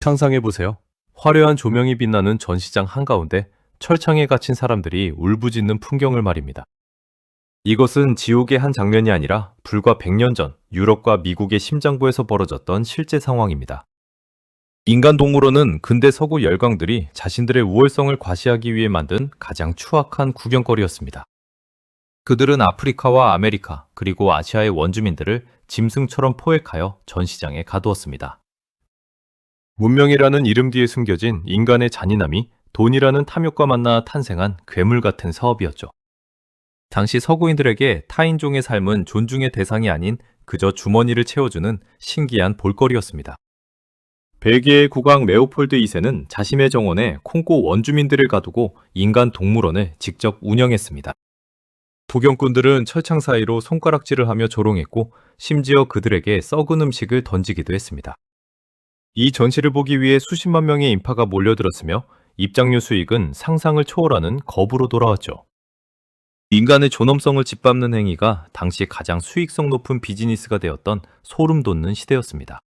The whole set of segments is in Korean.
상상해보세요. 화려한 조명이 빛나는 전시장 한가운데 철창에 갇힌 사람들이 울부짖는 풍경을 말입니다. 이것은 지옥의 한 장면이 아니라 불과 100년 전 유럽과 미국의 심장부에서 벌어졌던 실제 상황입니다. 인간 동물원은 근대 서구 열강들이 자신들의 우월성을 과시하기 위해 만든 가장 추악한 구경거리였습니다. 그들은 아프리카와 아메리카 그리고 아시아의 원주민들을 짐승처럼 포획하여 전시장에 가두었습니다. 문명이라는 이름 뒤에 숨겨진 인간의 잔인함이 돈이라는 탐욕과 만나 탄생한 괴물 같은 사업이었죠. 당시 서구인들에게 타인종의 삶은 존중의 대상이 아닌 그저 주머니를 채워주는 신기한 볼거리였습니다. 벨기에의 국왕 레오폴드 2세는 자신의 정원에 콩고 원주민들을 가두고 인간 동물원을 직접 운영했습니다. 구경꾼들은 철창 사이로 손가락질을 하며 조롱했고 심지어 그들에게 썩은 음식을 던지기도 했습니다. 이 전시를 보기 위해 수십만 명의 인파가 몰려들었으며 입장료 수익은 상상을 초월하는 겁으로 돌아왔죠. 인간의 존엄성을 짓밟는 행위가 당시 가장 수익성 높은 비즈니스가 되었던 소름 돋는 시대였습니다.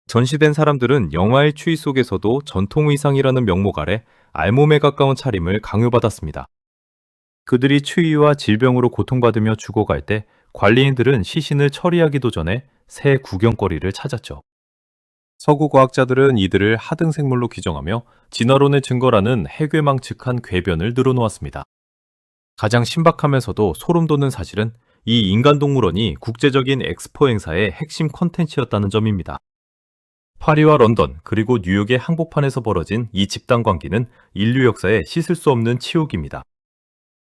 전시된 사람들은 영화의 추위 속에서도 전통 의상이라는 명목 아래 알몸에 가까운 차림을 강요받았습니다. 그들이 추위와 질병으로 고통받으며 죽어갈 때 관리인들은 시신을 처리하기도 전에 새 구경거리를 찾았죠. 서구 과학자들은 이들을 하등생물로 규정하며 진화론의 증거라는 해괴망측한 궤변을 늘어놓았습니다. 가장 신박하면서도 소름 돋는 사실은 이 인간동물원이 국제적인 엑스포 행사의 핵심 콘텐츠였다는 점입니다. 파리와 런던 그리고 뉴욕의 한복판에서 벌어진 이 집단 광기는 인류 역사에 씻을 수 없는 치욕입니다.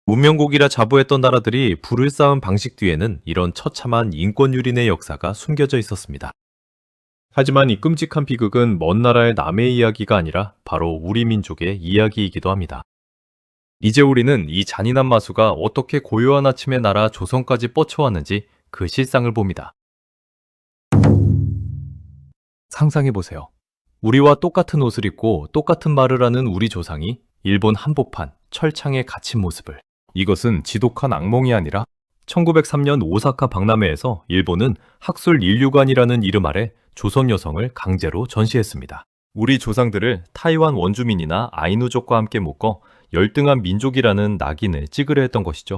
문명국이라 자부했던 나라들이 불을 쌓은 방식 뒤에는 이런 처참한 인권유린의 역사가 숨겨져 있었습니다. 하지만 이 끔찍한 비극은 먼 나라의 남의 이야기가 아니라 바로 우리 민족의 이야기이기도 합니다. 이제 우리는 이 잔인한 마수가 어떻게 고요한 아침의 나라 조선까지 뻗쳐왔는지 그 실상을 봅니다. 상상해보세요. 우리와 똑같은 옷을 입고 똑같은 말을 하는 우리 조상이 일본 한복판, 철창에 갇힌 모습을. 이것은 지독한 악몽이 아니라 1903년 오사카 박람회에서 일본은 학술 인류관이라는 이름 아래 조선 여성을 강제로 전시했습니다. 우리 조상들을 타이완 원주민이나 아이누족과 함께 묶어 열등한 민족이라는 낙인을 찍으려 했던 것이죠.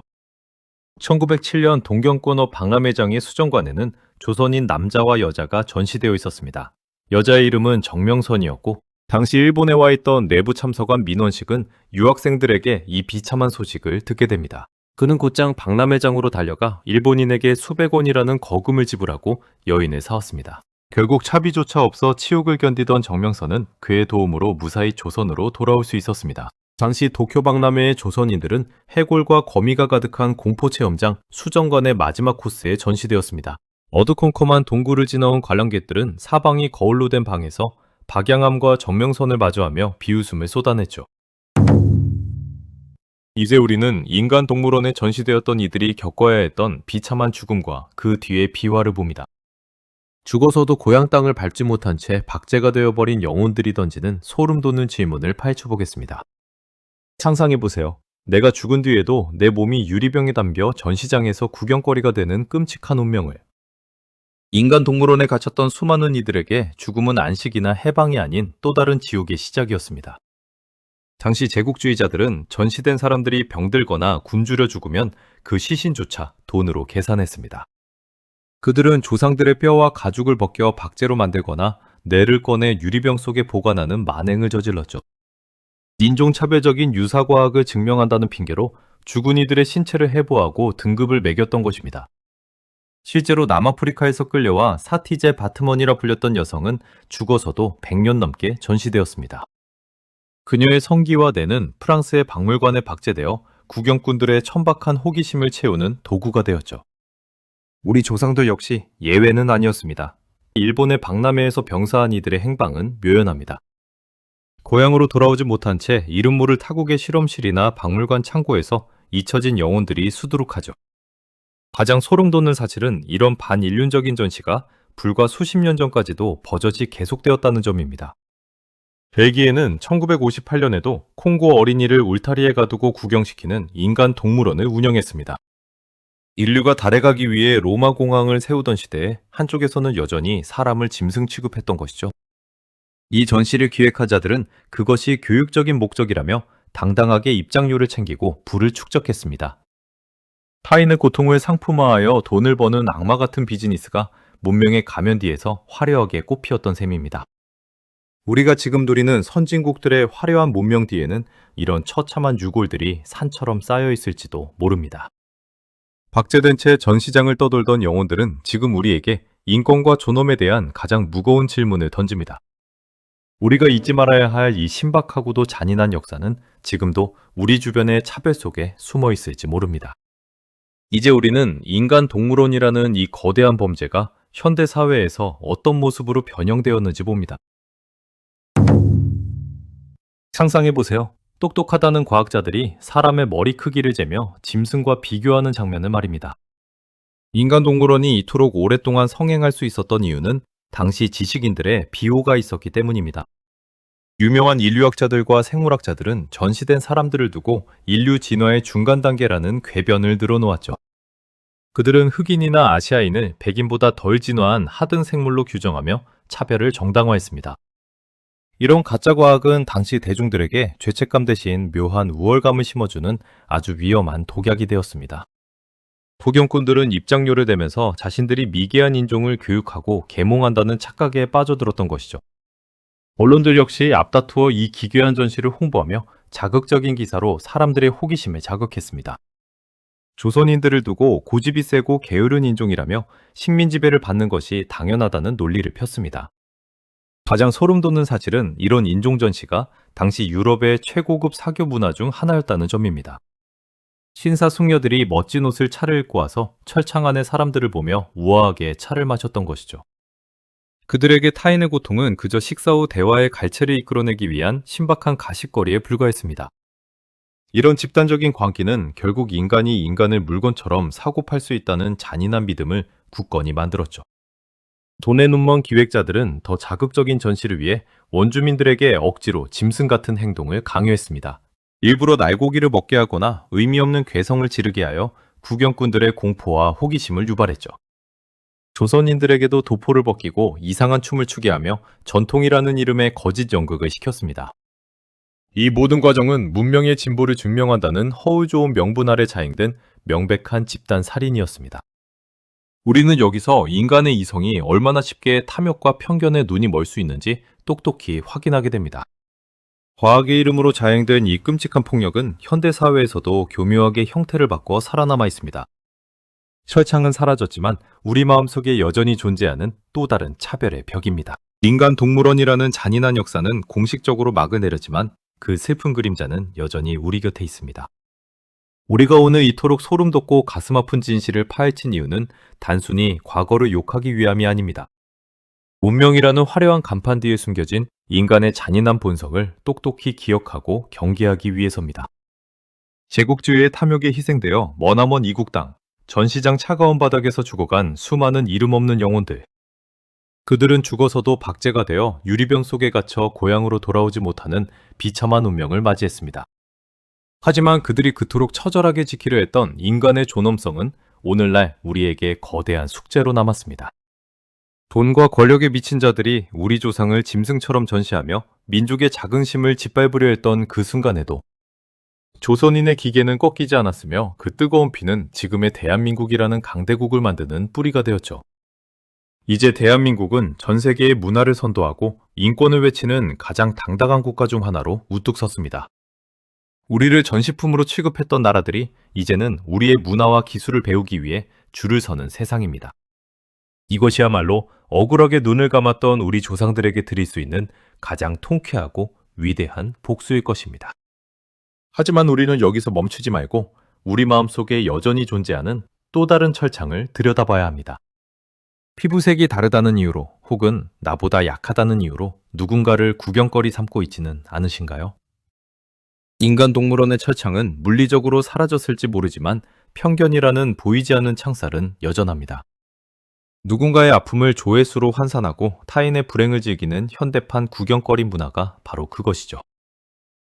1907년 동경권어 박람회장의 수정관에는 조선인 남자와 여자가 전시되어 있었습니다. 여자의 이름은 정명선이었고 당시 일본에 와 있던 내부 참석관 민원식은 유학생들에게 이 비참한 소식을 듣게 됩니다. 그는 곧장 박람회장으로 달려가 일본인에게 수백 원이라는 거금을 지불하고 여인을 사왔습니다. 결국 차비조차 없어 치욕을 견디던 정명선은 그의 도움으로 무사히 조선으로 돌아올 수 있었습니다. 당시 도쿄 박람회의 조선인들은 해골과 거미가 가득한 공포체험장 수정관의 마지막 코스에 전시되었습니다. 어두컴컴한 동굴을 지나온 관람객들은 사방이 거울로 된 방에서 박양암과 정명선을 마주하며 비웃음을 쏟아냈죠. 이제 우리는 인간동물원에 전시되었던 이들이 겪어야 했던 비참한 죽음과 그 뒤의 비화를 봅니다. 죽어서도 고향 땅을 밟지 못한 채 박제가 되어버린 영혼들이 던지는 소름 돋는 질문을 파헤쳐보겠습니다. 상상해보세요. 내가 죽은 뒤에도 내 몸이 유리병에 담겨 전시장에서 구경거리가 되는 끔찍한 운명을. 인간동물원에 갇혔던 수많은 이들에게 죽음은 안식이나 해방이 아닌 또 다른 지옥의 시작이었습니다. 당시 제국주의자들은 전시된 사람들이 병들거나 굶주려 죽으면 그 시신조차 돈으로 계산했습니다. 그들은 조상들의 뼈와 가죽을 벗겨 박제로 만들거나 뇌를 꺼내 유리병 속에 보관하는 만행을 저질렀죠. 인종차별적인 유사과학을 증명한다는 핑계로 죽은 이들의 신체를 해부하고 등급을 매겼던 것입니다. 실제로 남아프리카에서 끌려와 사티제 바트먼이라 불렸던 여성은 죽어서도 100년 넘게 전시되었습니다. 그녀의 성기와 뇌는 프랑스의 박물관에 박제되어 구경꾼들의 천박한 호기심을 채우는 도구가 되었죠. 우리 조상들 역시 예외는 아니었습니다. 일본의 박람회에서 병사한 이들의 행방은 묘연합니다. 고향으로 돌아오지 못한 채 이름 모를 타국의 실험실이나 박물관 창고에서 잊혀진 영혼들이 수두룩하죠. 가장 소름 돋는 사실은 이런 반인륜적인 전시가 불과 수십 년 전까지도 버젓이 계속되었다는 점입니다. 벨기에는 1958년에도 콩고 어린이를 울타리에 가두고 구경시키는 인간 동물원을 운영했습니다. 인류가 달에 가기 위해 로마 공항을 세우던 시대에 한쪽에서는 여전히 사람을 짐승 취급했던 것이죠. 이 전시를 기획한 자들은 그것이 교육적인 목적이라며 당당하게 입장료를 챙기고 부를 축적했습니다. 타인의 고통을 상품화하여 돈을 버는 악마 같은 비즈니스가 문명의 가면 뒤에서 화려하게 꽃피웠던 셈입니다. 우리가 지금 누리는 선진국들의 화려한 문명 뒤에는 이런 처참한 유골들이 산처럼 쌓여 있을지도 모릅니다. 박제된 채 전시장을 떠돌던 영혼들은 지금 우리에게 인권과 존엄에 대한 가장 무거운 질문을 던집니다. 우리가 잊지 말아야 할 이 신박하고도 잔인한 역사는 지금도 우리 주변의 차별 속에 숨어 있을지 모릅니다. 이제 우리는 인간 동물원이라는 이 거대한 범죄가 현대 사회에서 어떤 모습으로 변형되었는지 봅니다. 상상해보세요. 똑똑하다는 과학자들이 사람의 머리 크기를 재며 짐승과 비교하는 장면을 말입니다. 인간 동물원이 이토록 오랫동안 성행할 수 있었던 이유는 당시 지식인들의 비호가 있었기 때문입니다. 유명한 인류학자들과 생물학자들은 전시된 사람들을 두고 인류 진화의 중간 단계라는 궤변을 늘어놓았죠. 그들은 흑인이나 아시아인을 백인보다 덜 진화한 하등 생물로 규정하며 차별을 정당화했습니다. 이런 가짜 과학은 당시 대중들에게 죄책감 대신 묘한 우월감을 심어주는 아주 위험한 독약이 되었습니다. 복용꾼들은 입장료를 내면서 자신들이 미개한 인종을 교육하고 계몽한다는 착각에 빠져들었던 것이죠. 언론들 역시 앞다투어 이 기괴한 전시를 홍보하며 자극적인 기사로 사람들의 호기심을 자극했습니다. 조선인들을 두고 고집이 세고 게으른 인종이라며 식민 지배를 받는 것이 당연하다는 논리를 폈습니다. 가장 소름 돋는 사실은 이런 인종 전시가 당시 유럽의 최고급 사교 문화 중 하나였다는 점입니다. 신사 숙녀들이 멋진 옷을 차를 입고 와서 철창 안의 사람들을 보며 우아하게 차를 마셨던 것이죠. 그들에게 타인의 고통은 그저 식사 후 대화의 갈채를 이끌어내기 위한 신박한 가십거리에 불과했습니다. 이런 집단적인 광기는 결국 인간이 인간을 물건처럼 사고 팔 수 있다는 잔인한 믿음을 굳건히 만들었죠. 돈에 눈먼 기획자들은 더 자극적인 전시를 위해 원주민들에게 억지로 짐승 같은 행동을 강요했습니다. 일부러 날고기를 먹게 하거나 의미 없는 괴성을 지르게 하여 구경꾼들의 공포와 호기심을 유발했죠. 조선인들에게도 도포를 벗기고 이상한 춤을 추게 하며 전통이라는 이름의 거짓 연극을 시켰습니다. 이 모든 과정은 문명의 진보를 증명한다는 허울 좋은 명분 아래 자행된 명백한 집단 살인이었습니다. 우리는 여기서 인간의 이성이 얼마나 쉽게 탐욕과 편견에 눈이 멀 수 있는지 똑똑히 확인하게 됩니다. 과학의 이름으로 자행된 이 끔찍한 폭력은 현대 사회에서도 교묘하게 형태를 바꿔 살아남아 있습니다. 철창은 사라졌지만 우리 마음속에 여전히 존재하는 또 다른 차별의 벽입니다. 인간 동물원이라는 잔인한 역사는 공식적으로 막을 내렸지만 그 슬픈 그림자는 여전히 우리 곁에 있습니다. 우리가 오늘 이토록 소름 돋고 가슴 아픈 진실을 파헤친 이유는 단순히 과거를 욕하기 위함이 아닙니다. 문명이라는 화려한 간판 뒤에 숨겨진 인간의 잔인한 본성을 똑똑히 기억하고 경계하기 위해서입니다. 제국주의의 탐욕에 희생되어 머나먼 이국 땅, 전시장 차가운 바닥에서 죽어간 수많은 이름 없는 영혼들. 그들은 죽어서도 박제가 되어 유리병 속에 갇혀 고향으로 돌아오지 못하는 비참한 운명을 맞이했습니다. 하지만 그들이 그토록 처절하게 지키려 했던 인간의 존엄성은 오늘날 우리에게 거대한 숙제로 남았습니다. 돈과 권력에 미친 자들이 우리 조상을 짐승처럼 전시하며 민족의 자긍심을 짓밟으려 했던 그 순간에도 조선인의 기계는 꺾이지 않았으며 그 뜨거운 피는 지금의 대한민국이라는 강대국을 만드는 뿌리가 되었죠. 이제 대한민국은 전 세계의 문화를 선도하고 인권을 외치는 가장 당당한 국가 중 하나로 우뚝 섰습니다. 우리를 전시품으로 취급했던 나라들이 이제는 우리의 문화와 기술을 배우기 위해 줄을 서는 세상입니다. 이것이야말로 억울하게 눈을 감았던 우리 조상들에게 드릴 수 있는 가장 통쾌하고 위대한 복수일 것입니다. 하지만 우리는 여기서 멈추지 말고 우리 마음속에 여전히 존재하는 또 다른 철창을 들여다봐야 합니다. 피부색이 다르다는 이유로 혹은 나보다 약하다는 이유로 누군가를 구경거리 삼고 있지는 않으신가요? 인간 동물원의 철창은 물리적으로 사라졌을지 모르지만 편견이라는 보이지 않는 창살은 여전합니다. 누군가의 아픔을 조회수로 환산하고 타인의 불행을 즐기는 현대판 구경거리 문화가 바로 그것이죠.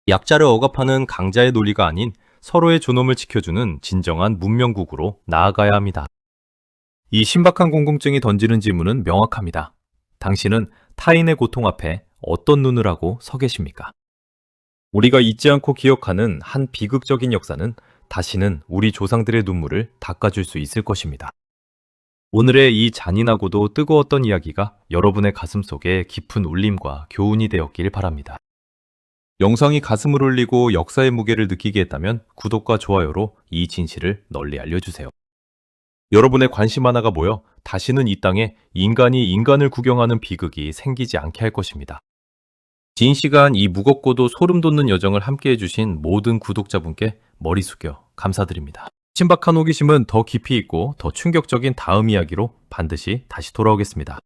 약자를 억압하는 강자의 논리가 아닌 서로의 존엄을 지켜주는 진정한 문명국으로 나아가야 합니다. 이 신박한 궁금증이 던지는 질문은 명확합니다. 당신은 타인의 고통 앞에 어떤 눈을 하고 서 계십니까? 우리가 잊지 않고 기억하는 한 비극적인 역사는 다시는 우리 조상들의 눈물을 닦아줄 수 있을 것입니다. 오늘의 이 잔인하고도 뜨거웠던 이야기가 여러분의 가슴 속에 깊은 울림과 교훈이 되었길 바랍니다. 영상이 가슴을 울리고 역사의 무게를 느끼게 했다면 구독과 좋아요로 이 진실을 널리 알려주세요. 여러분의 관심 하나가 모여 다시는 이 땅에 인간이 인간을 구경하는 비극이 생기지 않게 할 것입니다. 긴 시간 이 무겁고도 소름 돋는 여정을 함께 해주신 모든 구독자분께 머리 숙여 감사드립니다. 신박한 호기심은 더 깊이 있고 더 충격적인 다음 이야기로 반드시 다시 돌아오겠습니다.